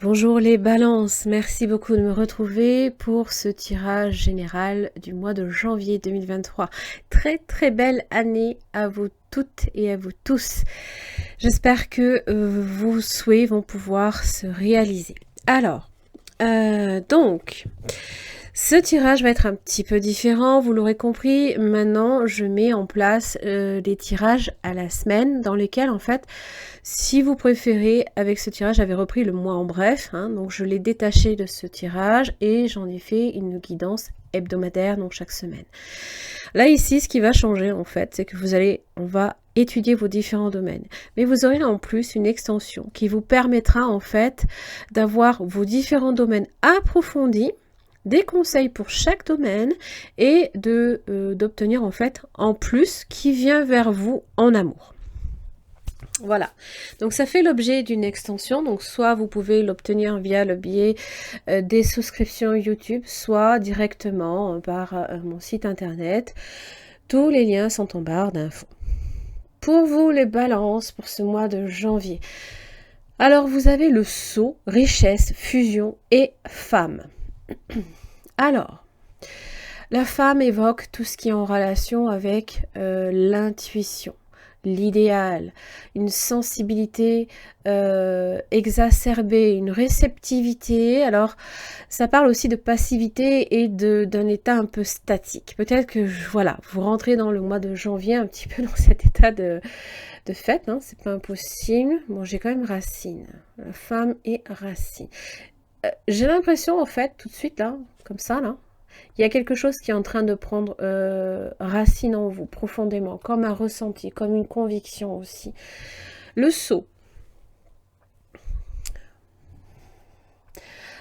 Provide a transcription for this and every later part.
Bonjour les balances, merci beaucoup de me retrouver pour ce tirage général du mois de janvier 2023. Très très belle année à vous toutes et à vous tous. J'espère que vos souhaits vont pouvoir se réaliser. Alors, ce tirage va être un petit peu différent, vous l'aurez compris. Maintenant, je mets en place des tirages à la semaine dans lesquels, en fait, si vous préférez, avec ce tirage, j'avais repris le mois en bref. Donc, je l'ai détaché de ce tirage et j'en ai fait une guidance hebdomadaire, donc chaque semaine. Là, ici, ce qui va changer, en fait, c'est que on va étudier vos différents domaines. Mais vous aurez en plus une extension qui vous permettra, en fait, d'avoir vos différents domaines approfondis, des conseils pour chaque domaine et d'obtenir en fait en plus qui vient vers vous en amour. Voilà, donc ça fait l'objet d'une extension, donc soit vous pouvez l'obtenir via le biais des souscriptions YouTube, soit directement par mon site internet. Tous les liens sont en barre d'infos. Pour vous les balances pour ce mois de janvier. Alors vous avez le sceau, richesse, fusion et femme. Alors, la femme évoque tout ce qui est en relation avec l'intuition, l'idéal, une sensibilité exacerbée, une réceptivité. Alors, ça parle aussi de passivité et d'un état un peu statique. Peut-être que, voilà, vous rentrez dans le mois de janvier un petit peu dans cet état de fête, hein, c'est pas impossible. Bon, j'ai quand même Racine. La femme et Racine. J'ai l'impression, en fait, tout de suite, là, comme ça, là, il y a quelque chose qui est en train de prendre racine en vous, profondément, comme un ressenti, comme une conviction aussi. Le sceau.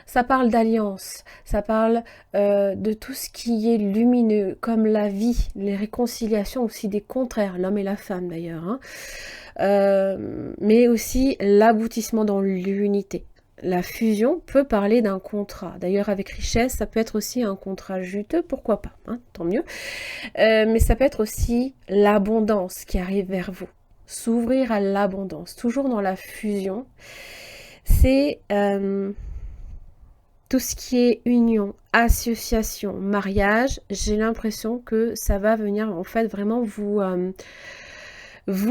Ça parle d'alliance, ça parle de tout ce qui est lumineux, comme la vie, les réconciliations aussi des contraires, l'homme et la femme d'ailleurs, hein. Mais aussi l'aboutissement dans l'unité. La fusion peut parler d'un contrat. D'ailleurs, avec richesse, ça peut être aussi un contrat juteux, pourquoi pas, hein, tant mieux. Mais ça peut être aussi l'abondance qui arrive vers vous. S'ouvrir à l'abondance, toujours dans la fusion. C'est tout ce qui est union, association, mariage. J'ai l'impression que ça va venir en fait vraiment vous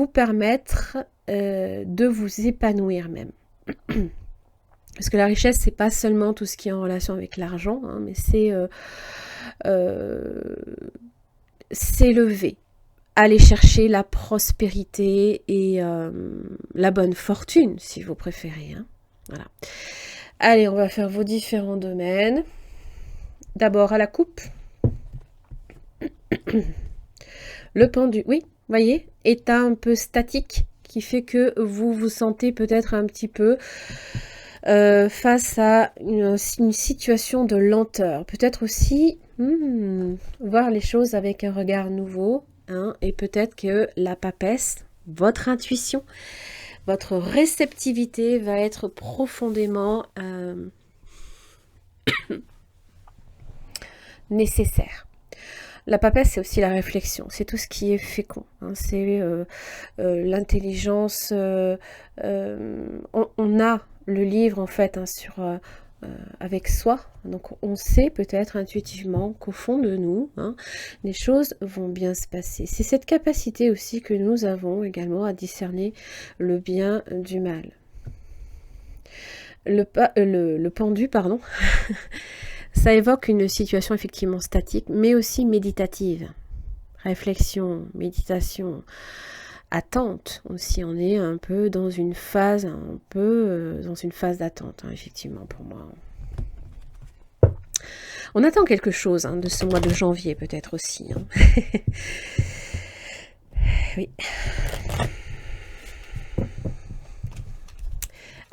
permettre de vous épanouir même. Parce que la richesse, c'est pas seulement tout ce qui est en relation avec l'argent, hein, mais c'est s'élever, aller chercher la prospérité et la bonne fortune, si vous préférez. Hein. Voilà. Allez, on va faire vos différents domaines. D'abord à la coupe. Le pendu, oui, voyez, état un peu statique qui fait que vous vous sentez peut-être un petit peu face à une situation de lenteur. Peut-être aussi voir les choses avec un regard nouveau, hein, et peut-être que la papesse, votre intuition, votre réceptivité va être profondément nécessaire. La papesse, c'est aussi la réflexion, c'est tout ce qui est fécond, hein, c'est l'intelligence. On a le livre en fait hein, avec soi, donc on sait peut-être intuitivement qu'au fond de nous, hein, les choses vont bien se passer. C'est cette capacité aussi que nous avons également à discerner le bien du mal. Le pendu, pardon. Ça évoque une situation effectivement statique, mais aussi méditative. Réflexion, méditation, attente aussi. On est un peu dans une phase, d'attente, hein, effectivement, pour moi. On attend quelque chose hein, de ce mois de janvier, peut-être aussi. Hein. Oui.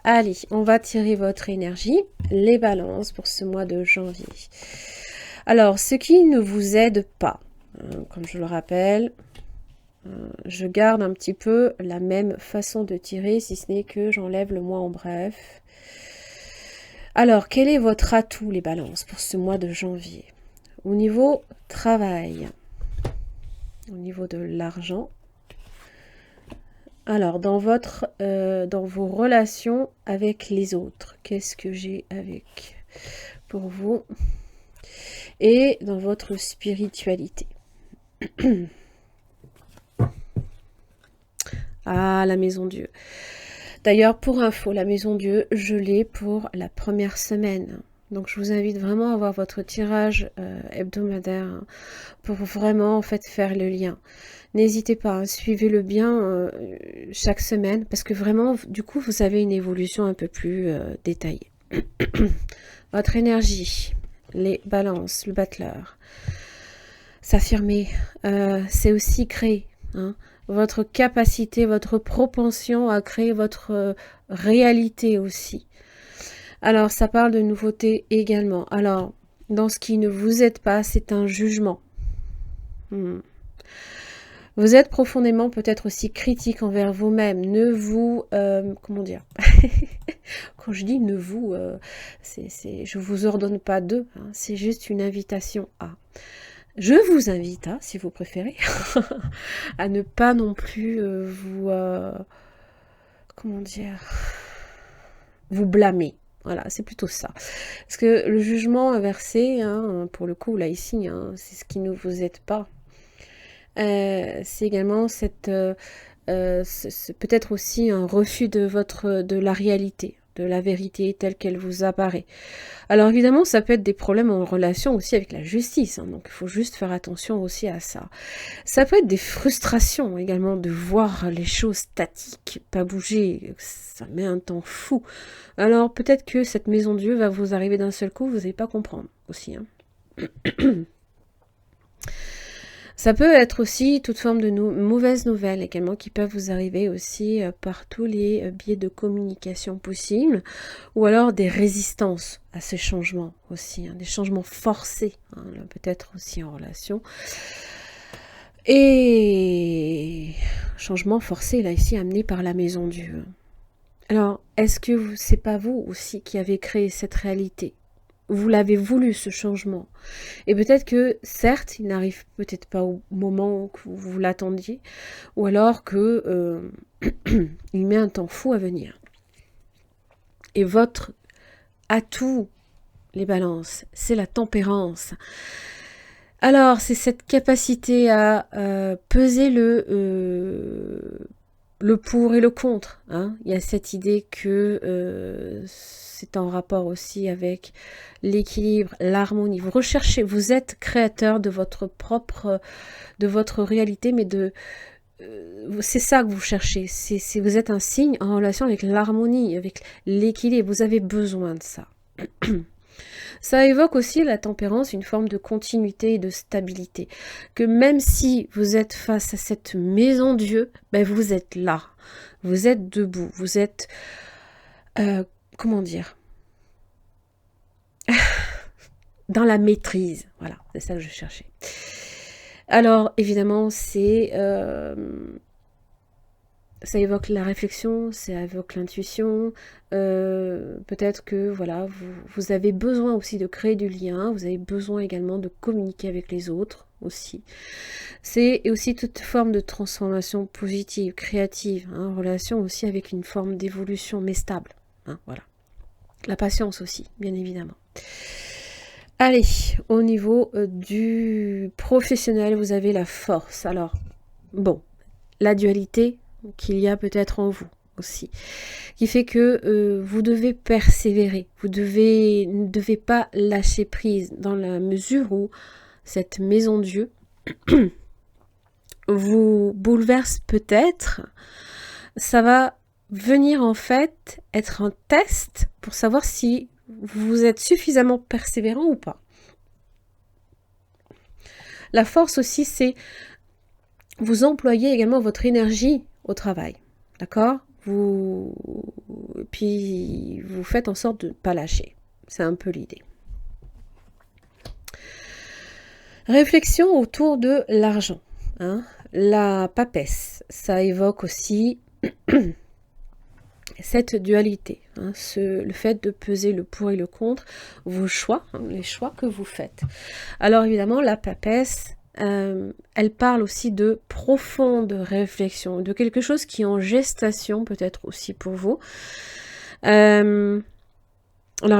Allez, on va tirer votre énergie, les balances pour ce mois de janvier. Alors, ce qui ne vous aide pas, comme je le rappelle, je garde un petit peu la même façon de tirer, si ce n'est que j'enlève le mois en bref. Alors, quel est votre atout, les balances, pour ce mois de janvier? Au niveau travail, au niveau de l'argent, Alors, dans vos relations avec les autres, qu'est-ce que j'ai avec pour vous? Et dans votre spiritualité. Ah, la maison Dieu. D'ailleurs, pour info, la maison Dieu, je l'ai pour la première semaine. Donc, je vous invite vraiment à avoir votre tirage hebdomadaire pour vraiment, en fait, faire le lien. N'hésitez pas, suivez-le bien chaque semaine, parce que vraiment, du coup, vous avez une évolution un peu plus détaillée. Votre énergie, les balances, le battleur, s'affirmer, c'est aussi créer, hein, votre capacité, votre propension à créer votre réalité aussi. Alors, ça parle de nouveauté également. Alors, dans ce qui ne vous aide pas, c'est un jugement. Vous êtes profondément peut-être aussi critique envers vous-même. Ne vous... comment dire? Quand je dis ne vous, je vous ordonne pas d'eux. Hein, c'est juste une invitation à. Je vous invite, si vous préférez, à ne pas non plus vous... comment dire? Vous blâmer. Voilà, c'est plutôt ça. Parce que le jugement inversé, hein, pour le coup, là, ici, hein, c'est ce qui ne vous aide pas. C'est également peut-être aussi un refus de la réalité, de la vérité telle qu'elle vous apparaît. Alors évidemment, ça peut être des problèmes en relation aussi avec la justice, hein, donc il faut juste faire attention aussi à ça. Ça peut être des frustrations également de voir les choses statiques, pas bouger, ça met un temps fou. Alors peut-être que cette maison Dieu va vous arriver d'un seul coup, vous n'allez pas comprendre aussi. Hein. Ça peut être aussi toute forme de mauvaises nouvelles également qui peuvent vous arriver aussi par tous les biais de communication possibles, ou alors des résistances à ces changements aussi, hein, des changements forcés, hein, peut-être aussi en relation. Et changement forcé là ici amené par la maison Dieu. Alors, est-ce que c'est pas vous aussi qui avez créé cette réalité? Vous l'avez voulu, ce changement. Et peut-être que, certes, il n'arrive peut-être pas au moment où vous l'attendiez, ou alors que il met un temps fou à venir. Et votre atout, les balances, c'est la tempérance. Alors, c'est cette capacité à peser le pour et le contre. Hein. Il y a cette idée que c'est en rapport aussi avec l'équilibre, l'harmonie. Vous recherchez, vous êtes créateur de votre réalité, mais c'est ça que vous cherchez. Vous êtes un signe en relation avec l'harmonie, avec l'équilibre. Vous avez besoin de ça. Ça évoque aussi la tempérance, une forme de continuité et de stabilité. Que même si vous êtes face à cette maison Dieu, ben vous êtes là. Vous êtes debout. Vous êtes... comment dire? Dans la maîtrise. Voilà, c'est ça que je cherchais. Alors, évidemment, ça évoque la réflexion, ça évoque l'intuition. Peut-être que voilà, vous avez besoin aussi de créer du lien, vous avez besoin également de communiquer avec les autres aussi. C'est aussi toute forme de transformation positive, créative, hein, en relation aussi avec une forme d'évolution mais stable. Hein, voilà. La patience aussi, bien évidemment. Allez, au niveau du professionnel, vous avez la force. Alors, bon, la dualité qu'il y a peut-être en vous aussi, qui fait que vous devez persévérer, vous ne devez pas lâcher prise dans la mesure où cette maison Dieu vous bouleverse peut-être. Ça va venir en fait être un test pour savoir si vous êtes suffisamment persévérant ou pas. La force aussi, c'est vous employez également votre énergie au travail, d'accord? Puis vous faites en sorte de ne pas lâcher. C'est un peu l'idée. Réflexion autour de l'argent. Hein? La papesse, ça évoque aussi cette dualité, hein, le fait de peser le pour et le contre, vos choix, hein, les choix que vous faites. Alors évidemment, la papesse, elle parle aussi de profonde réflexion, de quelque chose qui est en gestation peut-être aussi pour vous. Alors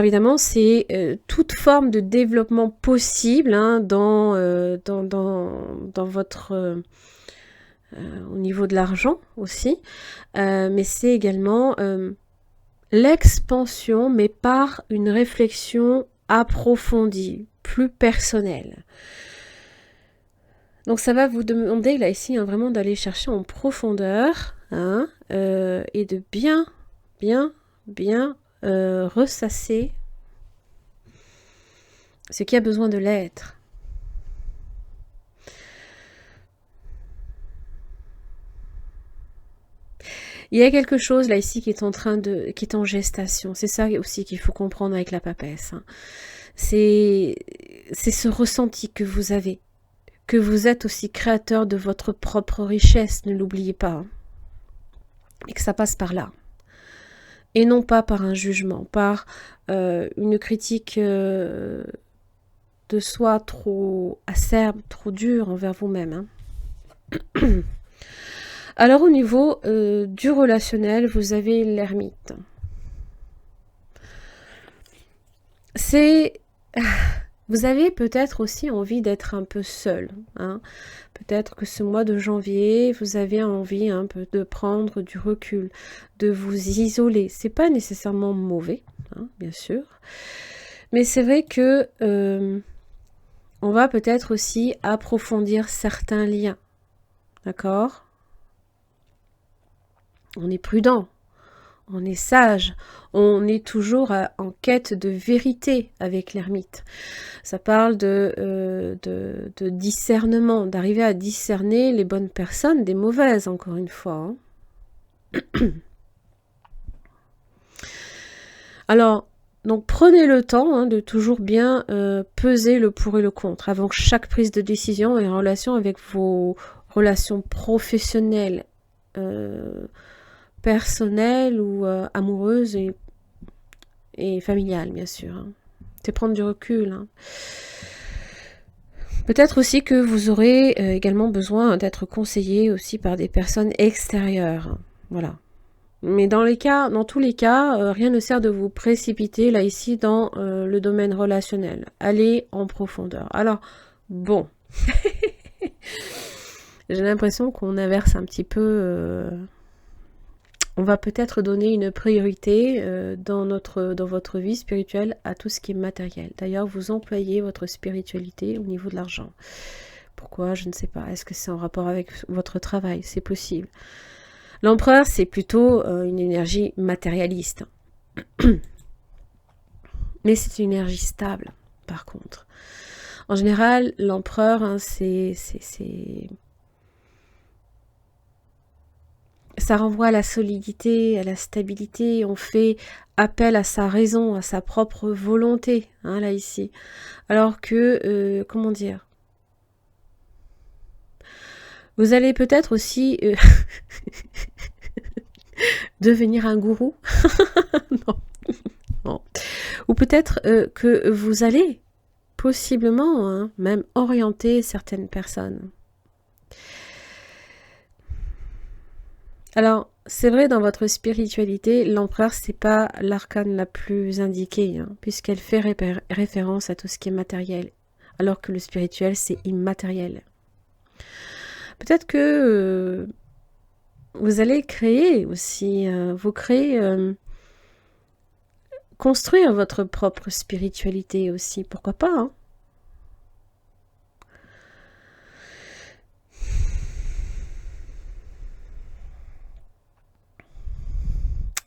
évidemment, c'est toute forme de développement possible hein, dans votre... au niveau de l'argent aussi, mais c'est également l'expansion, mais par une réflexion approfondie, plus personnelle. Donc ça va vous demander là ici hein, vraiment d'aller chercher en profondeur hein, et de bien ressasser ce qui a besoin de l'être. Il y a quelque chose là ici qui est en gestation. C'est ça aussi qu'il faut comprendre avec la papesse. Hein. C'est ce ressenti que vous avez, que vous êtes aussi créateur de votre propre richesse, ne l'oubliez pas. Hein. Et que ça passe par là. Et non pas par un jugement, par une critique de soi trop acerbe, trop dure envers vous-même. Hein. Alors au niveau du relationnel, vous avez l'ermite. Vous avez peut-être aussi envie d'être un peu seul. Hein. Peut-être que ce mois de janvier, vous avez envie un peu de prendre du recul, de vous isoler. C'est pas nécessairement mauvais, hein, bien sûr. Mais c'est vrai que on va peut-être aussi approfondir certains liens. D'accord ? On est prudent, on est sage, on est toujours en quête de vérité avec l'ermite. Ça parle de discernement, d'arriver à discerner les bonnes personnes des mauvaises, encore une fois. Hein. Alors, donc prenez le temps hein, de toujours bien peser le pour et le contre avant chaque prise de décision et en relation avec vos relations professionnelles, personnelles ou amoureuses et familiales, bien sûr. Hein. C'est prendre du recul. Hein. Peut-être aussi que vous aurez également besoin d'être conseillé aussi par des personnes extérieures. Voilà. Mais dans tous les cas, rien ne sert de vous précipiter là ici dans le domaine relationnel. Allez en profondeur. Alors, bon. J'ai l'impression qu'on inverse un petit peu... on va peut-être donner une priorité dans votre vie spirituelle à tout ce qui est matériel. D'ailleurs, vous employez votre spiritualité au niveau de l'argent. Pourquoi? Je ne sais pas. Est-ce que c'est en rapport avec votre travail? C'est possible. L'empereur, c'est plutôt une énergie matérialiste. Mais c'est une énergie stable, par contre. En général, l'empereur, hein, ça renvoie à la solidité, à la stabilité. On fait appel à sa raison, à sa propre volonté, hein, là, ici. Alors que, comment dire, vous allez peut-être aussi devenir un gourou. Non. Non. Ou peut-être que vous allez possiblement hein, même orienter certaines personnes. Alors, c'est vrai, dans votre spiritualité, l'empereur, c'est pas l'arcane la plus indiquée, hein, puisqu'elle fait référence à tout ce qui est matériel, alors que le spirituel, c'est immatériel. Peut-être que vous allez créer aussi, construire votre propre spiritualité aussi, pourquoi pas, hein.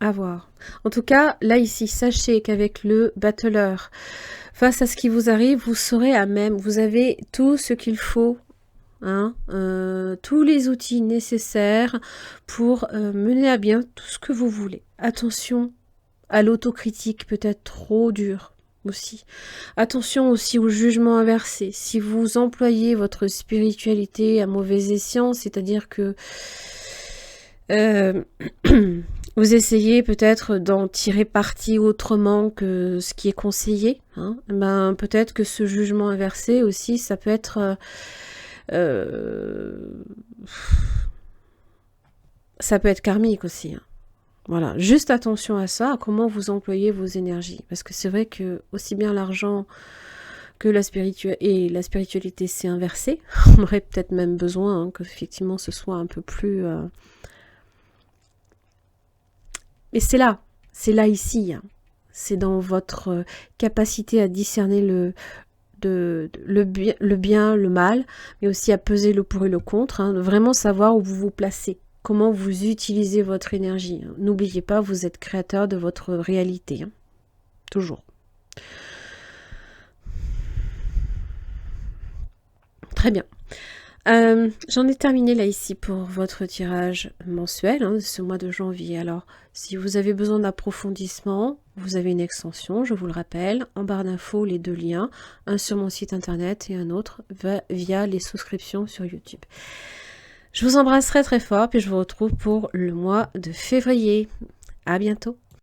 À voir. En tout cas, là ici, sachez qu'avec le battleur, face à ce qui vous arrive, vous serez à même, vous avez tout ce qu'il faut, hein, tous les outils nécessaires pour mener à bien tout ce que vous voulez. Attention à l'autocritique, peut-être trop dure aussi. Attention aussi au jugement inversé. Si vous employez votre spiritualité à mauvais escient, c'est-à-dire que vous essayez peut-être d'en tirer parti autrement que ce qui est conseillé, hein, ben, peut-être que ce jugement inversé aussi, ça peut être Ça peut être karmique aussi, hein. Voilà, juste attention à ça, à comment vous employez vos énergies. Parce que c'est vrai que aussi bien l'argent que la spiritualité s'est inversée. On aurait peut-être même besoin que effectivement ce soit un peu plus... Mais c'est là ici. Hein. C'est dans votre capacité à discerner le bien, le mal, mais aussi à peser le pour et le contre. Hein, de vraiment savoir où vous vous placez. Comment vous utilisez votre énergie. N'oubliez pas, vous êtes créateur de votre réalité. Hein. Toujours. Très bien. J'en ai terminé là ici pour votre tirage mensuel de ce mois de janvier. Alors, si vous avez besoin d'approfondissement, vous avez une extension, je vous le rappelle, en barre d'infos, les 2 liens, un sur mon site internet et un autre via les souscriptions sur YouTube. Je vous embrasserai très fort, puis je vous retrouve pour le mois de février. À bientôt.